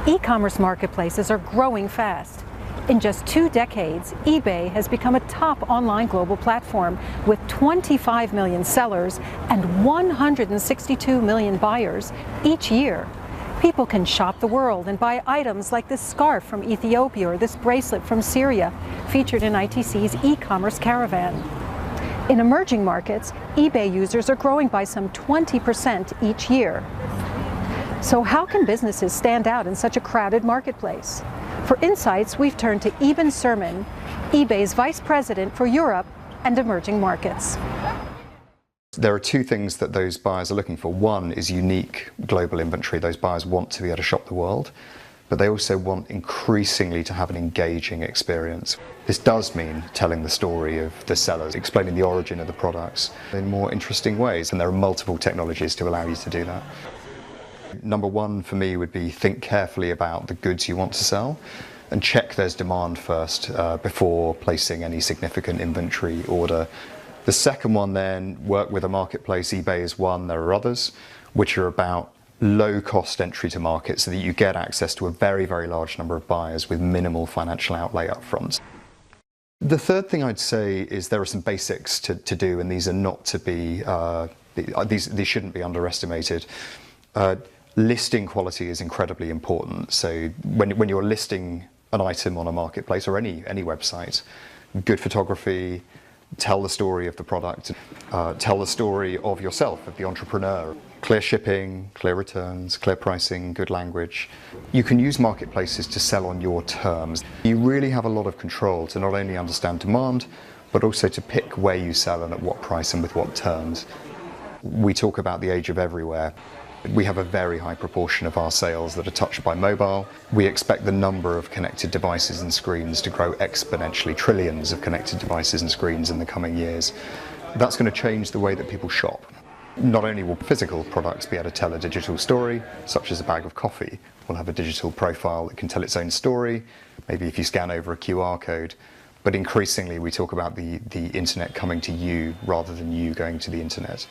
E-commerce marketplaces are growing fast. In just 2 decades, eBay has become a top online global platform with 25 million sellers and 162 million buyers each year. People can shop the world and buy items like this scarf from Ethiopia or this bracelet from Syria, featured in ITC's e-commerce caravan. In emerging markets, eBay users are growing by some 20% each year. So how can businesses stand out in such a crowded marketplace? For insights, we've turned to Eben Sermon, eBay's Vice President for Europe and Emerging Markets. There are two things that those buyers are looking for. One is unique global inventory. Those buyers want to be able to shop the world, but they also want increasingly to have an engaging experience. This does mean telling the story of the sellers, explaining the origin of the products in more interesting ways, and there are multiple technologies to allow you to do that. Number one for me would be think carefully about the goods you want to sell and check there's demand first before placing any significant inventory order. The second one then, work with a marketplace. eBay is one, there are others, which are about low-cost entry to market so that you get access to a very, very large number of buyers with minimal financial outlay up front. The third thing I'd say is there are some basics to do, and these are not to be, these shouldn't be underestimated. Listing quality is incredibly important. So when you're listing an item on a marketplace or any website, good photography, tell the story of the product, tell the story of yourself, of the entrepreneur. Clear shipping, clear returns, clear pricing, good language. You can use marketplaces to sell on your terms. You really have a lot of control to not only understand demand, but also to pick where you sell and at what price and with what terms. We talk about the age of everywhere. We have a very high proportion of our sales that are touched by mobile. We expect the number of connected devices and screens to grow exponentially, trillions of connected devices and screens in the coming years. That's going to change the way that people shop. Not only will physical products be able to tell a digital story, such as a bag of coffee will have a digital profile that can tell its own story, maybe if you scan over a QR code, but increasingly we talk about the internet coming to you rather than you going to the internet.